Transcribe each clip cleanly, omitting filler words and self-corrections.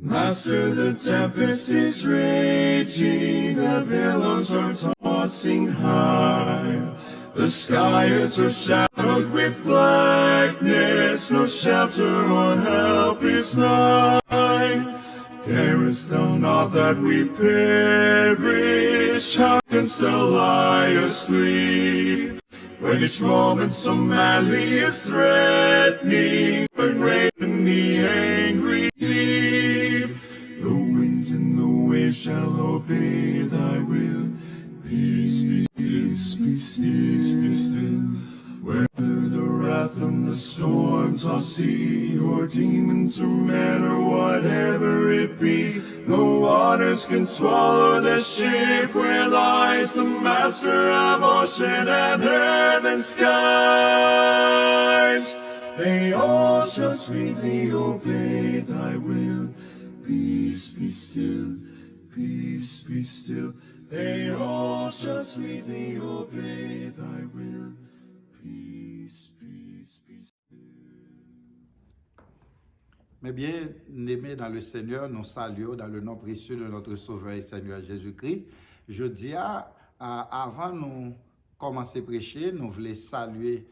Master, the tempest is raging, the billows are tossing high. The skies are shadowed with blackness, no shelter or help is nigh. Carest thou not that we perish? How canst thou lie asleep, when each moment so madly is threatening, but great in the angry deep? The winds and the waves shall obey thy will. Peace, be still, be still, be still. Whether the wrath from the storm tossed sea, or demons or men, or whatever it be, no waters can swallow the ship where lies the master of ocean and earth and skies. They all shall sweetly obey thy will. Peace, be still, peace, be still. They all shall sweetly obey thy will. Peace, peace, be still. Mes bien-aimés dans le Seigneur, nous saluons dans le nom précieux de notre Sauveur et Seigneur Jésus-Christ. Je dis avant nous commencer à prêcher, nous voulons saluer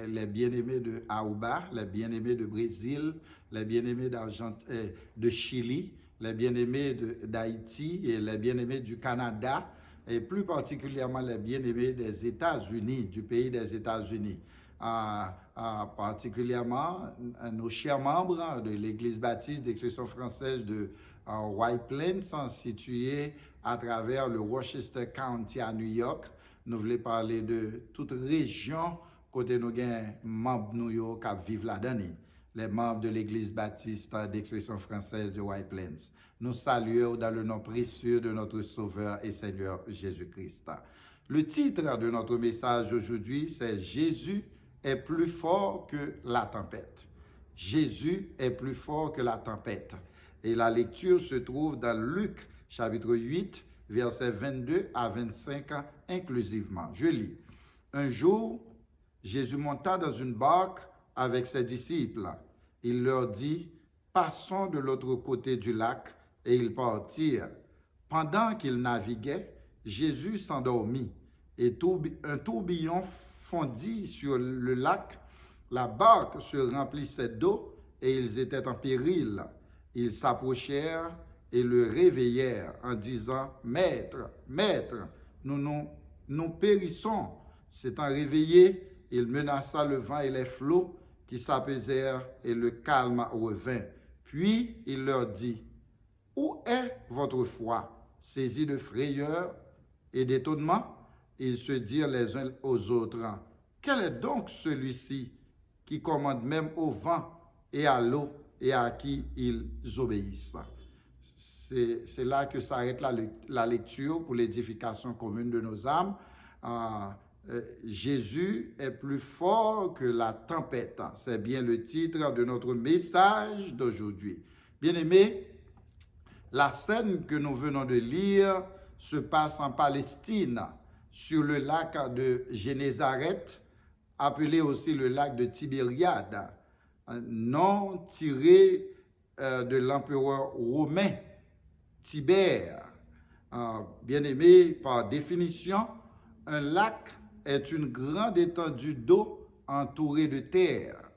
les bien-aimés de Aruba, les bien-aimés de Brésil, les bien-aimés de Chili, les bien-aimés d'Haïti et les bien-aimés du Canada, et plus particulièrement les bien-aimés des États-Unis, du pays des États-Unis. Particulièrement nos chers membres de l'Église baptiste d'expression française de White Plains, situés à travers le Rochester County à New York. Nous voulons parler de toute région côté nous avons membres New York qui vivent là-dedans, les membres de l'Église baptiste d'expression française de White Plains. Nous saluons dans le nom précieux de notre Sauveur et Seigneur Jésus-Christ. Le titre de notre message aujourd'hui, c'est « Jésus est plus fort que la tempête ». Jésus est plus fort que la tempête. Et la lecture se trouve dans Luc, chapitre 8, versets 22 à 25 inclusivement. Je lis. Un jour, Jésus monta dans une barque avec ses disciples. Il leur dit, « Passons de l'autre côté du lac », et ils partirent. Pendant qu'ils naviguaient, Jésus s'endormit, et un tourbillon fondit sur le lac. La barque se remplissait d'eau, et ils étaient en péril. Ils s'approchèrent et le réveillèrent en disant, « Maître, Maître, nous périssons. » S'étant réveillé, il menaça le vent et les flots qui s'apaisèrent et le calme revint. Puis il leur dit, « Où est votre foi? » Saisis de frayeur et d'étonnement, ils se dirent les uns aux autres, « Quel est donc celui-ci qui commande même au vent et à l'eau et à qui ils obéissent? » C'est là que s'arrête la lecture pour l'édification commune de nos âmes. Jésus est plus fort que la tempête. C'est bien le titre de notre message d'aujourd'hui. Bien-aimés, la scène que nous venons de lire se passe en Palestine, sur le lac de Génézareth, appelé aussi le lac de Tibériade, nom tiré de l'empereur romain Tibère. Bien-aimés, par définition, un lac est une grande étendue d'eau entourée de terre.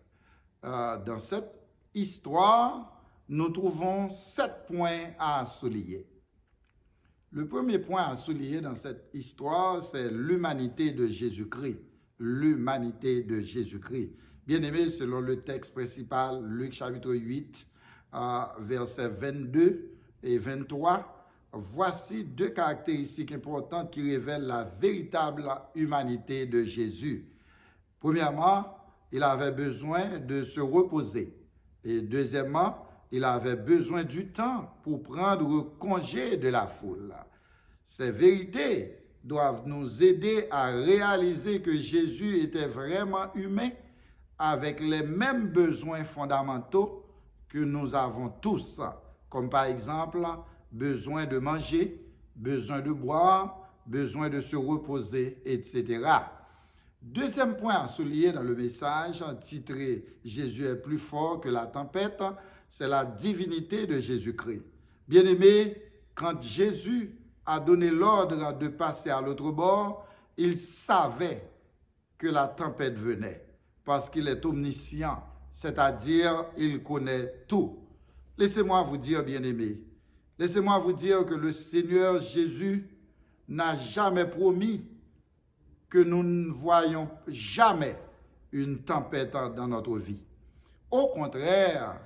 Dans cette histoire, nous trouvons 7 points à souligner. Le premier point à souligner dans cette histoire, c'est l'humanité de Jésus-Christ. L'humanité de Jésus-Christ. Bien-aimés, selon le texte principal, Luc chapitre 8, versets 22 et 23, voici 2 caractéristiques importantes qui révèlent la véritable humanité de Jésus. Premièrement, il avait besoin de se reposer. Et deuxièmement, il avait besoin du temps pour prendre congé de la foule. Ces vérités doivent nous aider à réaliser que Jésus était vraiment humain avec les mêmes besoins fondamentaux que nous avons tous, comme par exemple besoin de manger, besoin de boire, besoin de se reposer, etc. Deuxième point à souligner dans le message titré « Jésus est plus fort que la tempête », c'est la divinité de Jésus-Christ. Bien-aimé, quand Jésus a donné l'ordre de passer à l'autre bord, il savait que la tempête venait parce qu'il est omniscient, c'est-à-dire il connaît tout. Laissez-moi vous dire, bien-aimé, laissez-moi vous dire que le Seigneur Jésus n'a jamais promis que nous ne voyons jamais une tempête dans notre vie. Au contraire,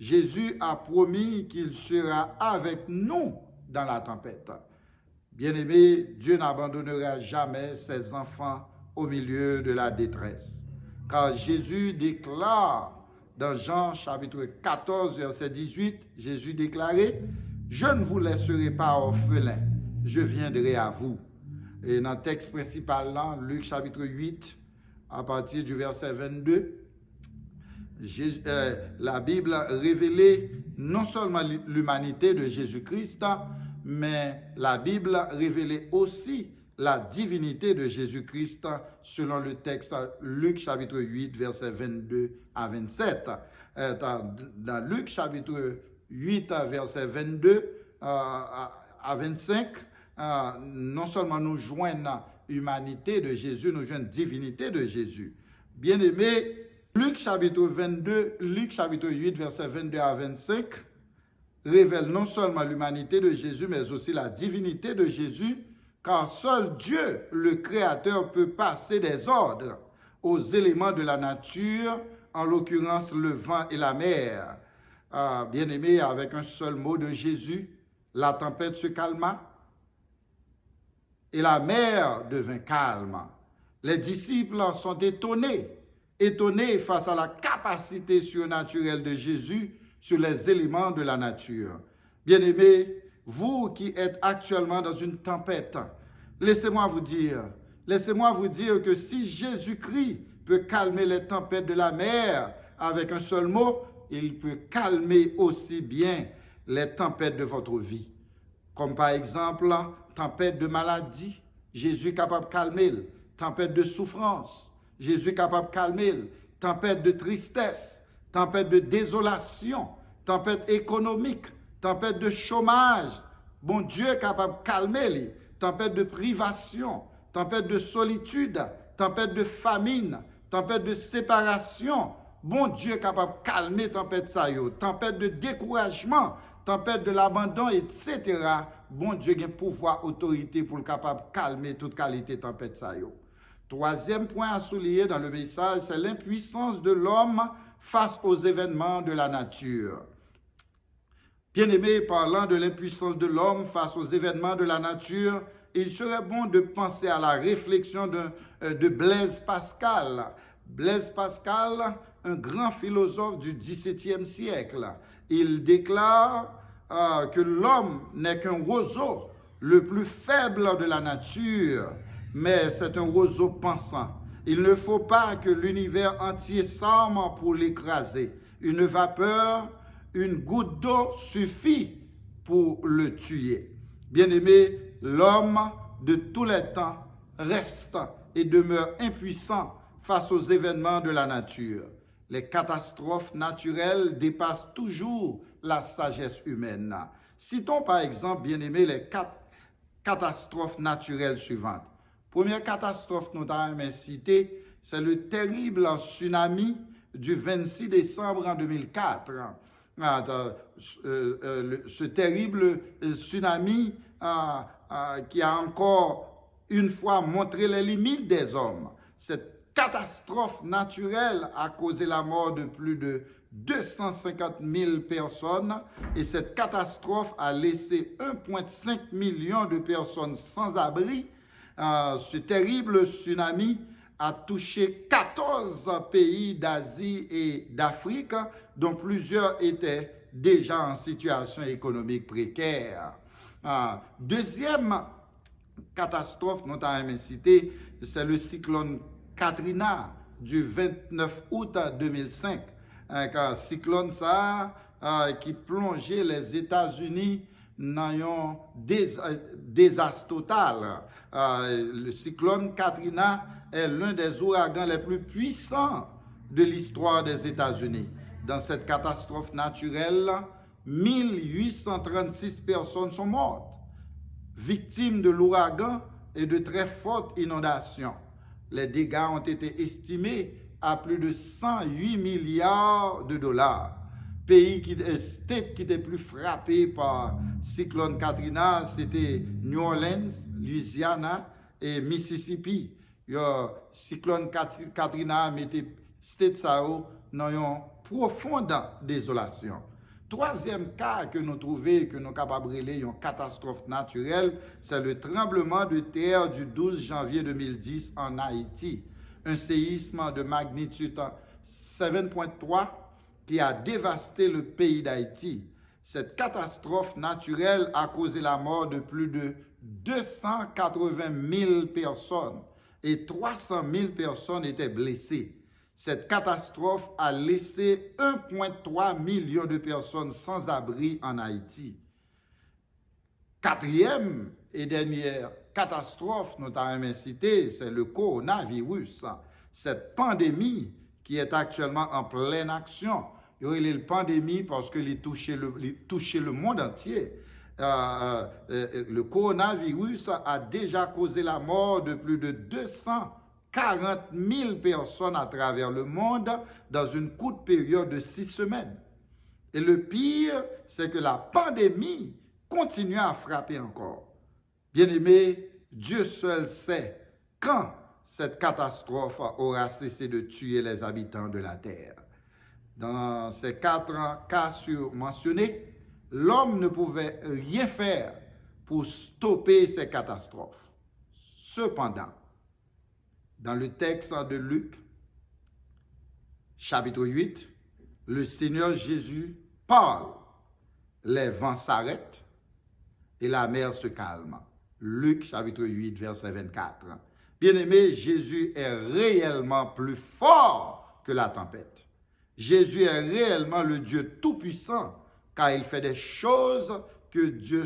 Jésus a promis qu'il sera avec nous dans la tempête. Bien-aimé, Dieu n'abandonnera jamais ses enfants au milieu de la détresse. Car Jésus déclare dans Jean chapitre 14, verset 18, Jésus déclarait, « Je ne vous laisserai pas orphelins, je viendrai à vous. » Et dans le texte principal, là, Luc chapitre 8, à partir du verset 22, la Bible révélait non seulement l'humanité de Jésus-Christ, mais la Bible révélait aussi la divinité de Jésus-Christ selon le texte Luc chapitre 8, verset 22 à 27. Dans Luc chapitre 8, verset 22 à 25, non seulement nous joignons l'humanité de Jésus, nous joignons la divinité de Jésus. Bien-aimés, Luc chapitre 8, verset 22 à 25, révèle non seulement l'humanité de Jésus, mais aussi la divinité de Jésus, car seul Dieu, le Créateur, peut passer des ordres aux éléments de la nature, en l'occurrence le vent et la mer. Bien-aimé, avec un seul mot de Jésus, la tempête se calma et la mer devint calme. Les disciples sont étonnés face à la capacité surnaturelle de Jésus sur les éléments de la nature. Bien-aimés, vous qui êtes actuellement dans une tempête, laissez-moi vous dire que si Jésus-Christ peut calmer les tempêtes de la mer avec un seul mot, il peut calmer aussi bien les tempêtes de votre vie. Comme par exemple, tempête de maladie, Jésus est capable de calmer. Tempête de souffrance, Jésus est capable de calmer. Tempête de tristesse, tempête de désolation, tempête économique, tempête de chômage. Bon Dieu est capable de calmer. Tempête de privation, tempête de solitude, tempête de famine, tempête de séparation. Bon Dieu est capable de calmer tempête ça yo. Tempête de découragement, tempête de l'abandon, etc. Bon Dieu a un pouvoir, autorité pour le capable de calmer toute qualité de tempête ça yo. Troisième point à souligner dans le message, c'est l'impuissance de l'homme face aux événements de la nature. Bien-aimé, parlant de l'impuissance de l'homme face aux événements de la nature, il serait bon de penser à la réflexion de Blaise Pascal. Blaise Pascal, un grand philosophe du XVIIe siècle, il déclare que l'homme n'est qu'un roseau, le plus faible de la nature, mais c'est un roseau pensant. Il ne faut pas que l'univers entier s'arme pour l'écraser. Une vapeur, une goutte d'eau suffit pour le tuer. Bien-aimé, l'homme de tous les temps reste et demeure impuissant face aux événements de la nature. Les catastrophes naturelles dépassent toujours la sagesse humaine. Citons par exemple, bien-aimé, les quatre catastrophes naturelles suivantes. Première catastrophe que nous avons citée, c'est le terrible tsunami du 26 décembre en 2004. Ce terrible tsunami qui a encore une fois montré les limites des hommes. Cette catastrophe naturelle a causé la mort de plus de 250 000 personnes et cette catastrophe a laissé 1,5 million de personnes sans abri. Ce terrible tsunami a touché 14 pays d'Asie et d'Afrique, dont plusieurs étaient déjà en situation économique précaire. Deuxième catastrophe, nous avons cité, c'est le cyclone Katrina du 29 août 2005. Un cyclone ça, qui plongeait les États-Unis dans un désastre total. Le cyclone Katrina est l'un des ouragans les plus puissants de l'histoire des États-Unis. Dans cette catastrophe naturelle, 1836 personnes sont mortes, victimes de l'ouragan et de très fortes inondations. Les dégâts ont été estimés à plus de 108 milliards de dollars. State qui était plus frappé par cyclone Katrina, c'était New Orleans, Louisiana et Mississippi. Cyclone Katrina mettait state ça dans une profonde désolation. Troisième cas que nous trouvons, que nous sommes capables de relayer une catastrophe naturelle, c'est le tremblement de terre du 12 janvier 2010 en Haïti. Un séisme de magnitude 7.3 qui a dévasté le pays d'Haïti. Cette catastrophe naturelle a causé la mort de plus de 280 000 personnes et 300 000 personnes étaient blessées. Cette catastrophe a laissé 1,3 million de personnes sans abri en Haïti. Quatrième et dernière catastrophe, notamment citée, c'est le coronavirus. Cette pandémie qui est actuellement en pleine action. Il y a une pandémie parce qu'il touchait le monde entier. Le coronavirus a déjà causé la mort de plus de 240 000 personnes à travers le monde dans une courte période de 6 semaines. Et le pire, c'est que la pandémie continue à frapper encore. Bien-aimés, Dieu seul sait quand cette catastrophe aura cessé de tuer les habitants de la terre. Dans ces 4 cas surmentionnés, l'homme ne pouvait rien faire pour stopper ces catastrophes. Cependant, dans le texte de Luc, chapitre 8, le Seigneur Jésus parle. Les vents s'arrêtent et la mer se calme. Luc, chapitre 8, verset 24. Bien-aimé, Jésus est réellement plus fort que la tempête. Jésus est réellement le Dieu tout-puissant, car il fait des choses que Dieu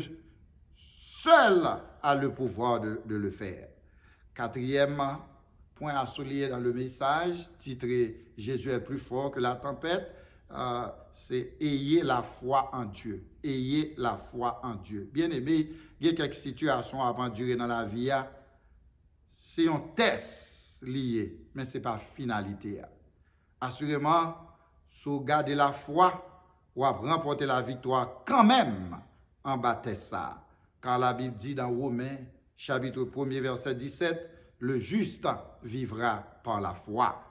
seul a le pouvoir de le faire. Quatrième point à souligner dans le message, titré « Jésus est plus fort que la tempête », c'est « Ayez la foi en Dieu ». Ayez la foi en Dieu. Bien-aimé, il y a quelques situations à endurer dans la vie. C'est un test lié, mais ce n'est pas finalité. Assurément, si vous gardez la foi, vous remporter la victoire quand même en bataille ça. Car la Bible dit dans Romains, chapitre 1er, verset 17, le juste vivra par la foi.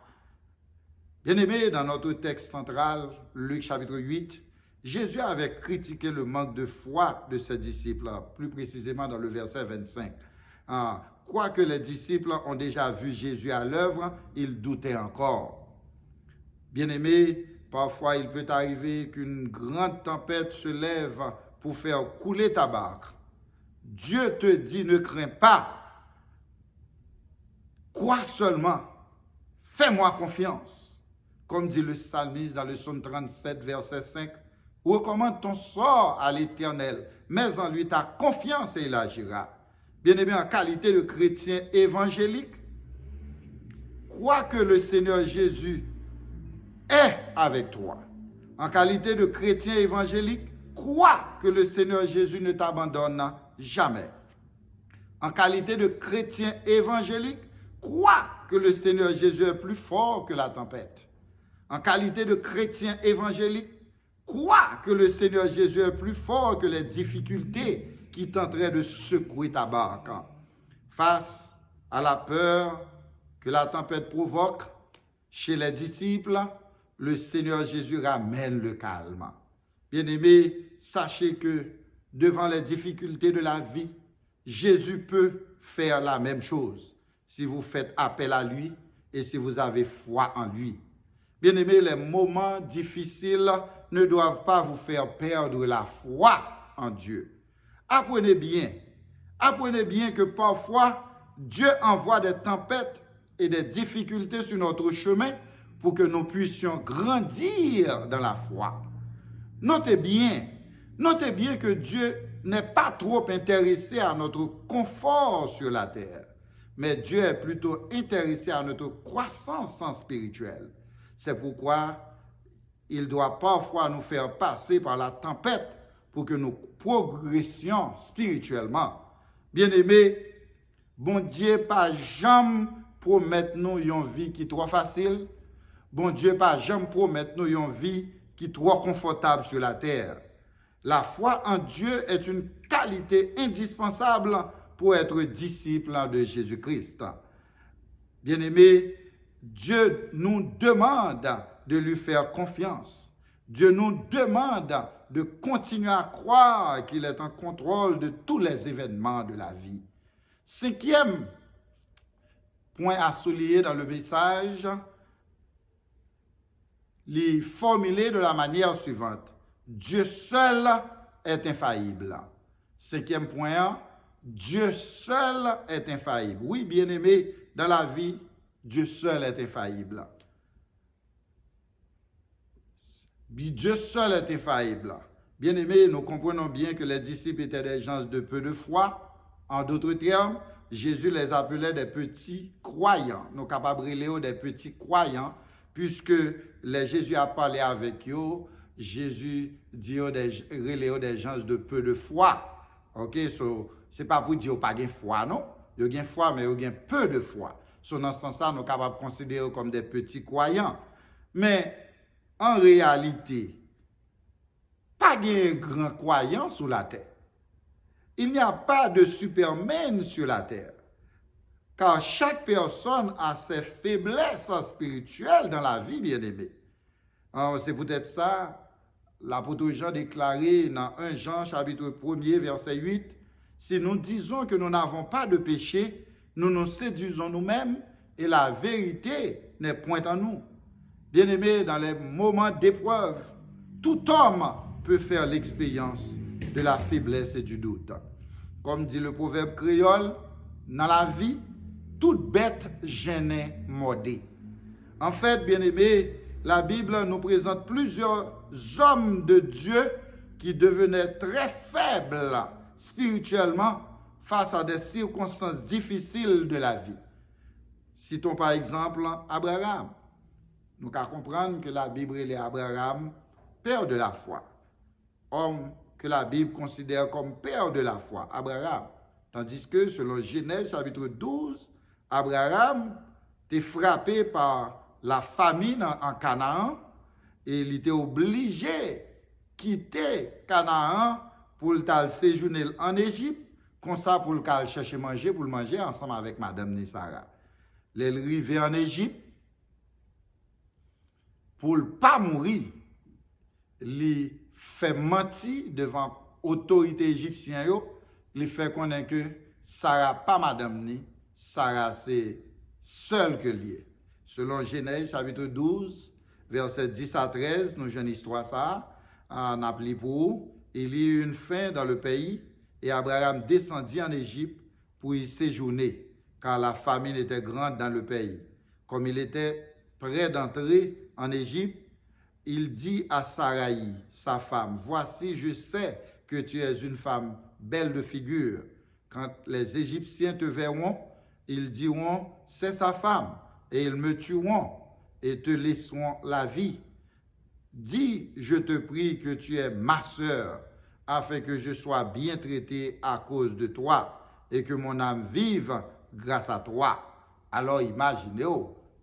Bien-aimé, dans notre texte central, Luc chapitre 8, Jésus avait critiqué le manque de foi de ses disciples, plus précisément dans le verset 25. Quoique les disciples ont déjà vu Jésus à l'œuvre, ils doutaient encore. Bien-aimé, parfois il peut arriver qu'une grande tempête se lève pour faire couler ta barque. Dieu te dit, ne crains pas. Crois seulement. Fais-moi confiance. Comme dit le psalmiste dans le psaume 37, verset 5, recommande ton sort à l'Éternel, mets en lui ta confiance et il agira. Bien-aimé, en qualité de chrétien évangélique, crois que le Seigneur Jésus est avec toi. En qualité de chrétien évangélique, crois que le Seigneur Jésus ne t'abandonne jamais. En qualité de chrétien évangélique, crois que le Seigneur Jésus est plus fort que la tempête. En qualité de chrétien évangélique, crois que le Seigneur Jésus est plus fort que les difficultés qui tenteraient de secouer ta barque. Face à la peur que la tempête provoque chez les disciples, le Seigneur Jésus ramène le calme. Bien-aimés, sachez que devant les difficultés de la vie, Jésus peut faire la même chose si vous faites appel à lui et si vous avez foi en lui. Bien-aimés, les moments difficiles ne doivent pas vous faire perdre la foi en Dieu. Apprenez bien que parfois, Dieu envoie des tempêtes et des difficultés sur notre chemin pour que nous puissions grandir dans la foi. Notez bien que Dieu n'est pas trop intéressé à notre confort sur la terre, mais Dieu est plutôt intéressé à notre croissance spirituelle. C'est pourquoi il doit parfois nous faire passer par la tempête pour que nous progressions spirituellement. Bien-aimés, bon Dieu pas jamais promettre nous une vie qui est trop facile. Bon Dieu pas jamais promettre nous une vie qui est trop confortable sur la terre. La foi en Dieu est une qualité indispensable pour être disciple de Jésus-Christ. Bien-aimés, Dieu nous demande de lui faire confiance. Dieu nous demande de continuer à croire qu'il est en contrôle de tous les événements de la vie. Cinquième point à souligner dans le message, les formulé de la manière suivante. Dieu seul est infaillible. Cinquième point, Dieu seul est infaillible. Oui, bien-aimé, dans la vie, Dieu seul est infaillible. Dieu seul est infaillible. Bien-aimés, nous comprenons bien que les disciples étaient des gens de peu de foi. En d'autres termes, Jésus les appelait des petits croyants. Nous sommes capables de les des petits croyants, puisque Jésus a parlé avec eux. Jésus dit des gens de peu de foi. Ok, c'est pas pour dire pas de foi, non? Ils ont foi, mais ils ont peu de foi. Dans ce sens-là, nous sommes capables de considérer comme des petits croyants. Mais en réalité, pas de grands croyants sur la terre. Il n'y a pas de superman sur la terre. Car chaque personne a ses faiblesses spirituelles dans la vie, bien-aimé. C'est peut-être ça, l'apôtre Jean déclaré dans 1 Jean, chapitre 1er, verset 8, « Si nous disons que nous n'avons pas de péché, nous nous séduisons nous-mêmes et la vérité n'est point en nous. » Bien-aimé, dans les moments d'épreuve, tout homme peut faire l'expérience de la faiblesse et du doute. Comme dit le proverbe créole, dans la vie, toute bête gênée mordée. En fait, bien-aimé, la Bible nous présente plusieurs hommes de Dieu qui devenaient très faibles spirituellement face à des circonstances difficiles de la vie. Citons par exemple Abraham. Nous pouvons comprendre que la Bible est Abraham, père de la foi. Homme que la Bible considère comme père de la foi, Abraham. Tandis que selon Genèse chapitre 12, Abraham était frappé par la famine en Canaan et il était obligé de quitter Canaan pour le séjourner en Égypte, comme ça pour le chercher manger, pour le manger ensemble avec Madame Nessara. Il est arrivé en Égypte pour ne pas mourir. Il fait mentir devant l'autorité égyptienne, il fait connaître que Sarah pas Madame ni, Sarah c'est seule que lié. Selon Genèse chapitre 12, versets 10 à 13, nous avons une histoire ça, en appelé pour il y eut une faim dans le pays et Abraham descendit en Égypte pour y séjourner, car la famine était grande dans le pays. Comme il était près d'entrer en Égypte, il dit à Saraï, sa femme, « Voici, je sais que tu es une femme belle de figure. Quand les Égyptiens te verront, ils diront, c'est sa femme, et ils me tueront et te laisseront la vie. Dis, je te prie que tu es ma sœur, afin que je sois bien traité à cause de toi, et que mon âme vive grâce à toi. » Alors imaginez,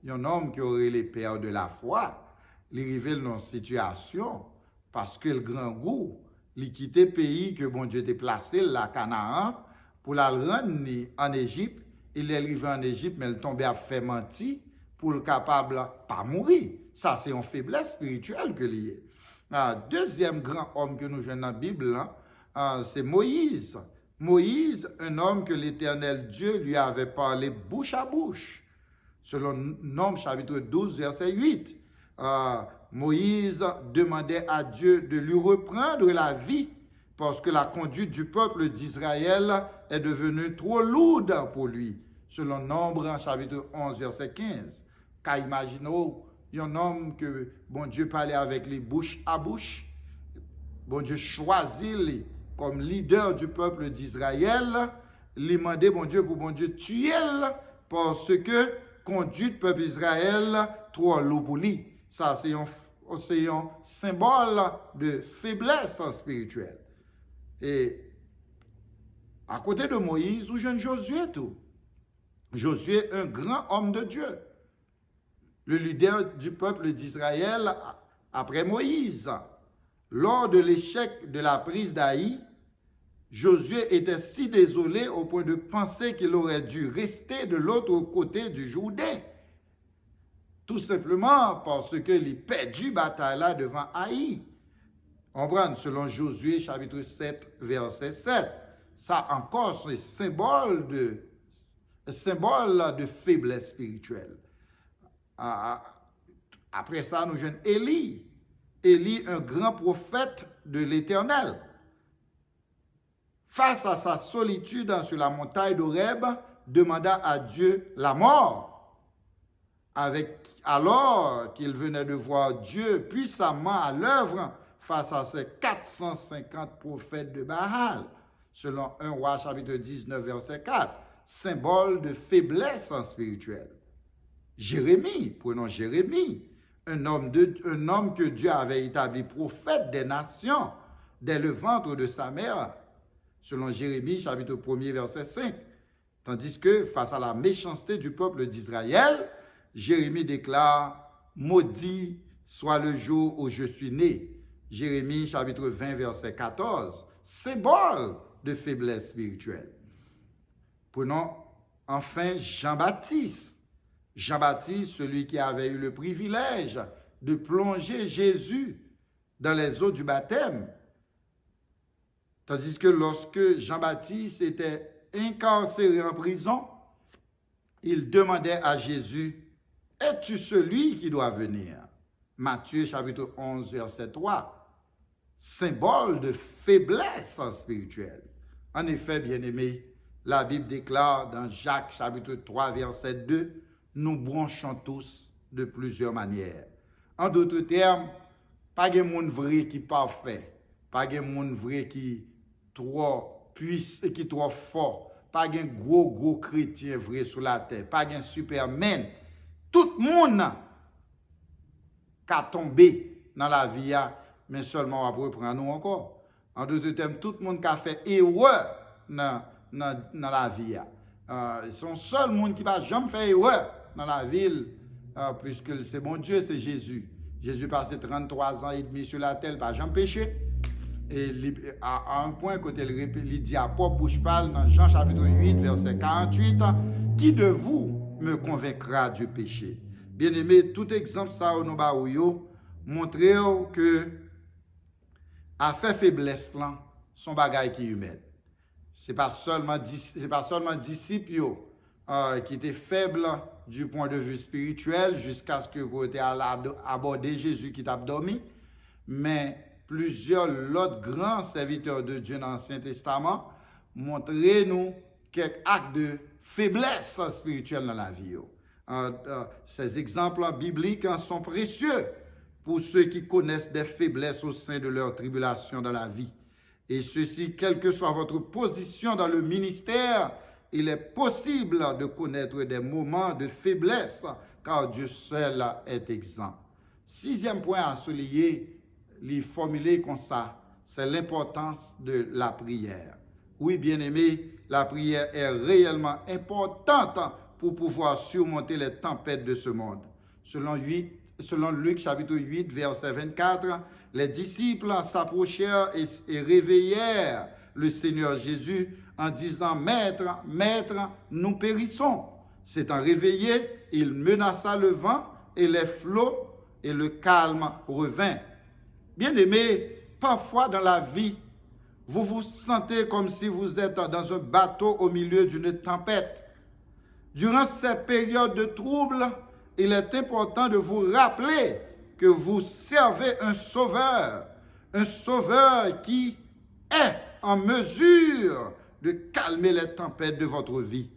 un homme qui aurait les pères de la foi, il arrive dans une situation, parce que le grand goût, il quitte le pays que bon Dieu t'a placé, la Canaan, pour la rendre en Égypte. Il est arrivé en Égypte, mais il tombait à faire mentir pour le capable pas mourir. Ça, c'est une faiblesse spirituelle que lié. Deuxième grand homme que nous jouons dans la Bible, c'est Moïse. Moïse, un homme que l'Éternel Dieu lui avait parlé bouche à bouche. Selon Nombres chapitre 12, verset 8. Moïse demandait à Dieu de lui reprendre la vie parce que la conduite du peuple d'Israël est devenue trop lourde pour lui. Selon Nombres chapitre 11, verset 15. Car imaginez, un homme que bon Dieu parlait avec lui bouche à bouche. Bon Dieu choisit lui comme leader du peuple d'Israël. Il demandait bon Dieu pour bon Dieu tuer parce que conduit le peuple d'Israël trop lourd pour lui. Ça, c'est une c'est un symbole de faiblesse spirituelle. Et à côté de Moïse, ou jeune Josué tout. Josué, un grand homme de Dieu. Le leader du peuple d'Israël après Moïse. Lors de l'échec de la prise d'Haï, Josué était si désolé au point de penser qu'il aurait dû rester de l'autre côté du Jourdain. Tout simplement parce qu'il perdu bataille là devant Haï. On prend selon Josué chapitre 7, verset 7. Ça encore, c'est symbole de faiblesse spirituelle. Après ça, nous avons Élie. Élie, un grand prophète de l'Éternel. Face à sa solitude sur la montagne d'Horeb, demanda à Dieu la mort. Alors qu'il venait de voir Dieu puissamment à l'œuvre face à ces 450 prophètes de Baal, selon 1 Roi chapitre 19, verset 4, symbole de faiblesse spirituelle. Jérémie, prenons Jérémie, un homme que Dieu avait établi prophète des nations dès le ventre de sa mère, selon Jérémie chapitre 1er, verset 5. Tandis que face à la méchanceté du peuple d'Israël, Jérémie déclare « Maudit soit le jour où je suis né ». Jérémie chapitre 20, verset 14, symbole de faiblesse spirituelle. Prenons enfin Jean-Baptiste. Jean-Baptiste, celui qui avait eu le privilège de plonger Jésus dans les eaux du baptême. Tandis que lorsque Jean-Baptiste était incarcéré en prison, il demandait à Jésus, « Es-tu celui qui doit venir ?» Matthieu chapitre 11, verset 3. Symbole de faiblesse spirituelle. En effet, bien-aimés, la Bible déclare dans Jacques chapitre 3, verset 2, « Nous bronchons tous de plusieurs manières. » En d'autres termes, pas de monde vrai qui parfait, pas de monde vrai qui trop puissant, qui trop fort, pas de gros chrétien vrai sur la terre, pas de superman. Tout le monde a tombé dans la vie, mais seulement après prendre nous encore. En d'autres termes, tout le monde a fait erreur dans la vie. Son seul monde qui va jamais faire erreur dans la ville, puisque c'est mon Dieu, c'est Jésus. Jésus passé 33 ans et demi sur la terre, pas jamais péché. Et à un point, quand il dit à Paul Bouche-Parle, dans Jean chapitre 8, verset 48, « Qui de vous me convaincra du péché ?» Bien-aimé, tout exemple ça au Nobaouyo montre que à faire faiblesse là, son bagage qui est humain. C'est pas seulement disciples qui étaient faibles du point de vue spirituel jusqu'à ce que vous ayez abordé Jésus qui t'a dormi, mais plusieurs autres grands serviteurs de Dieu dans l'Ancien Testament montrent-nous quelques actes de faiblesse spirituelle dans la vie. Ces exemples bibliques sont précieux pour ceux qui connaissent des faiblesses au sein de leur tribulation dans la vie. Et ceci, quelle que soit votre position dans le ministère, il est possible de connaître des moments de faiblesse, car Dieu seul est exempt. Sixième point à souligner, les formuler comme ça, c'est l'importance de la prière. Oui, bien-aimé, la prière est réellement importante pour pouvoir surmonter les tempêtes de ce monde. Selon Luc chapitre 8, verset 24, les disciples s'approchèrent et réveillèrent le Seigneur Jésus en disant « Maître, Maître, nous périssons ». S'étant réveillé, il menaça le vent et les flots et le calme revint. Bien-aimés, parfois dans la vie, vous vous sentez comme si vous êtes dans un bateau au milieu d'une tempête. Durant ces périodes de trouble, il est important de vous rappeler que vous servez un sauveur qui est en mesure de calmer les tempêtes de votre vie,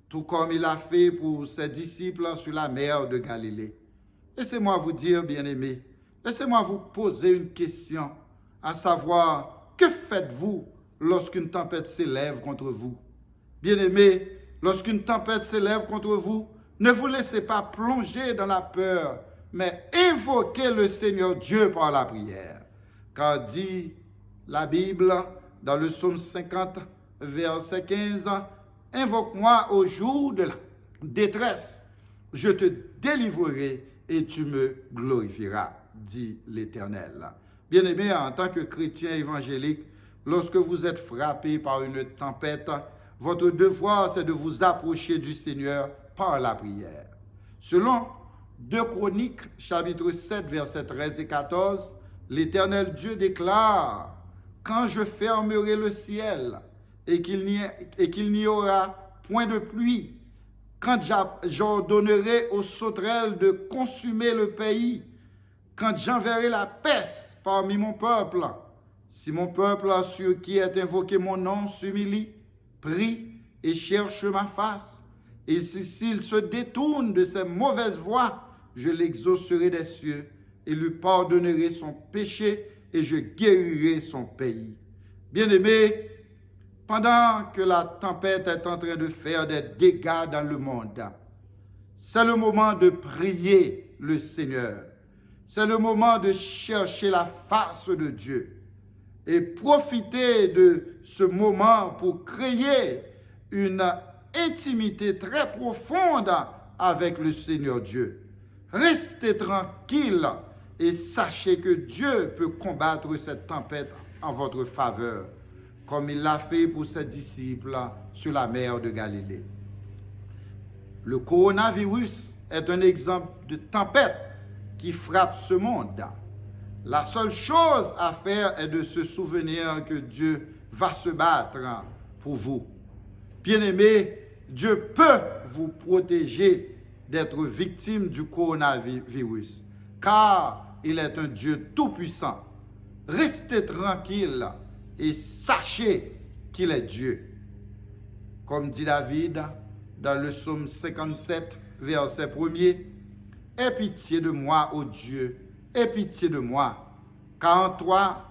tout comme il a fait pour ses disciples sur la mer de Galilée. Laissez-moi vous dire, bien-aimés, laissez-moi vous poser une question, à savoir, que faites-vous lorsqu'une tempête s'élève contre vous? Bien-aimés, lorsqu'une tempête s'élève contre vous, ne vous laissez pas plonger dans la peur, mais invoquez le Seigneur Dieu par la prière. Car dit la Bible dans le psaume 50, verset 15, « Invoque-moi au jour de la détresse, je te délivrerai et tu me glorifieras, dit l'Éternel. » Bien-aimés, en tant que chrétien évangélique, lorsque vous êtes frappé par une tempête, votre devoir, c'est de vous approcher du Seigneur par la prière. Selon 2 Chroniques, chapitre 7, versets 13 et 14, l'Éternel Dieu déclare « Quand je fermerai le ciel et qu'il n'y aura point de pluie, quand j'ordonnerai aux sauterelles de consumer le pays, quand j'enverrai la peste parmi mon peuple, si mon peuple sur qui est invoqué mon nom s'humilie, prie et cherche ma face, et s'il se détourne de ses mauvaises voies, je l'exaucerai des cieux et lui pardonnerai son péché et je guérirai son pays. » Bien-aimés, pendant que la tempête est en train de faire des dégâts dans le monde, c'est le moment de prier le Seigneur. C'est le moment de chercher la face de Dieu et profiter de ce moment pour créer une intimité très profonde avec le Seigneur Dieu. Restez tranquille et sachez que Dieu peut combattre cette tempête en votre faveur, comme il l'a fait pour ses disciples sur la mer de Galilée. Le coronavirus est un exemple de tempête qui frappe ce monde. La seule chose à faire est de se souvenir que Dieu va se battre pour vous. Bien-aimés, Dieu peut vous protéger d'être victime du coronavirus, car il est un Dieu tout-puissant. Restez tranquille et sachez qu'il est Dieu. Comme dit David dans le psaume 57, verset 1er, « Aie pitié de moi, ô Dieu, aie pitié de moi, car en toi,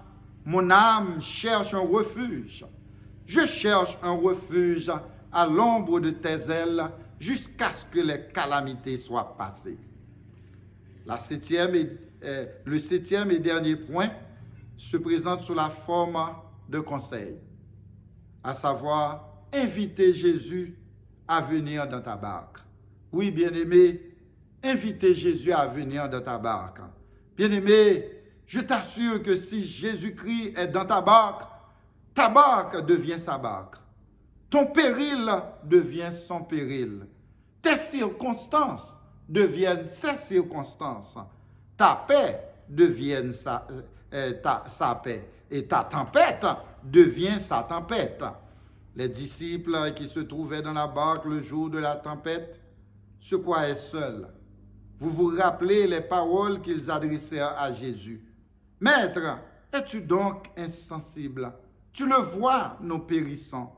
mon âme cherche un refuge. Je cherche un refuge à l'ombre de tes ailes jusqu'à ce que les calamités soient passées. » Le septième et dernier point se présente sous la forme de conseil, à savoir inviter Jésus à venir dans ta barque. Oui, bien-aimé, invitez Jésus à venir dans ta barque. Bien-aimé, je t'assure que si Jésus-Christ est dans ta barque devient sa barque. Ton péril devient son péril. Tes circonstances deviennent ses circonstances. Ta paix devient sa paix. Et ta tempête devient sa tempête. Les disciples qui se trouvaient dans la barque le jour de la tempête se croyaient seuls. Vous vous rappelez les paroles qu'ils adressèrent à Jésus. « Maître, es-tu donc insensible? Tu le vois, nous périssons. »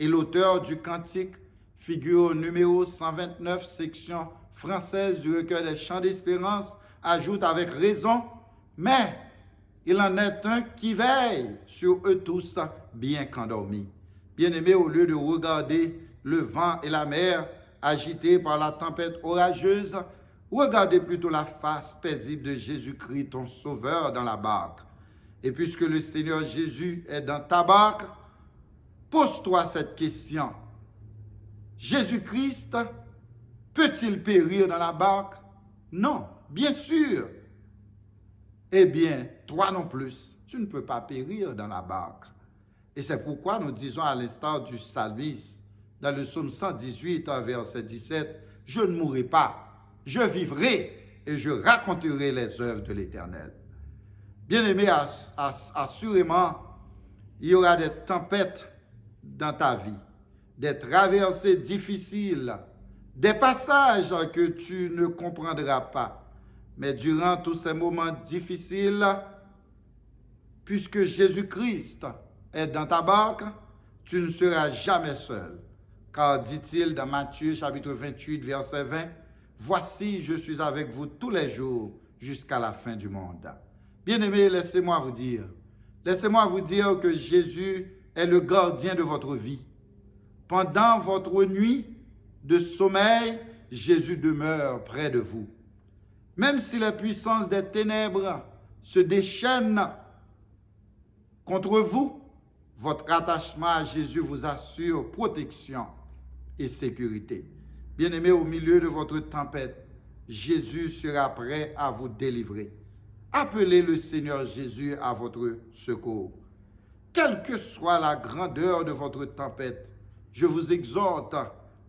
Et l'auteur du cantique, figure numéro 129, section française du recueil des chants d'espérance, ajoute avec raison, « Mais il en est un qui veille sur eux tous, bien qu'endormis. » Bien-aimés, au lieu de regarder le vent et la mer agités par la tempête orageuse, regardez plutôt la face paisible de Jésus-Christ, ton sauveur, dans la barque. Et puisque le Seigneur Jésus est dans ta barque, pose-toi cette question. Jésus-Christ peut-il périr dans la barque? Non, bien sûr. Eh bien, toi non plus, tu ne peux pas périr dans la barque. Et c'est pourquoi nous disons à l'instar du psalmiste, dans le psaume 118, verset 17, « Je ne mourrai pas, je vivrai et je raconterai les œuvres de l'Éternel. » Bien-aimé, assurément, il y aura des tempêtes dans ta vie, des traversées difficiles, des passages que tu ne comprendras pas. Mais durant tous ces moments difficiles, puisque Jésus-Christ est dans ta barque, tu ne seras jamais seul. Car dit-il dans Matthieu chapitre 28, verset 20, « Voici, je suis avec vous tous les jours jusqu'à la fin du monde. » Bien-aimés, laissez-moi vous dire que Jésus est le gardien de votre vie. Pendant votre nuit de sommeil, Jésus demeure près de vous. Même si les puissances des ténèbres se déchaînent contre vous, votre attachement à Jésus vous assure protection et sécurité. Bien-aimés, au milieu de votre tempête, Jésus sera prêt à vous délivrer. Appelez le Seigneur Jésus à votre secours. Quelle que soit la grandeur de votre tempête, je vous exhorte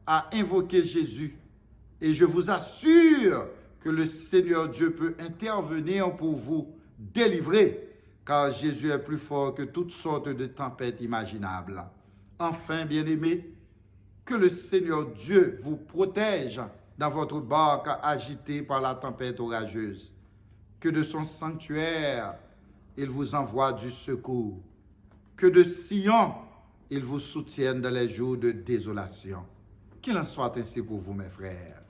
à invoquer Jésus et je vous assure que le Seigneur Dieu peut intervenir pour vous délivrer, car Jésus est plus fort que toutes sortes de tempêtes imaginables. Enfin, bien-aimés, que le Seigneur Dieu vous protège dans votre barque agitée par la tempête orageuse. Que de son sanctuaire, il vous envoie du secours. Que de Sion, il vous soutienne dans les jours de désolation. Qu'il en soit ainsi pour vous, mes frères.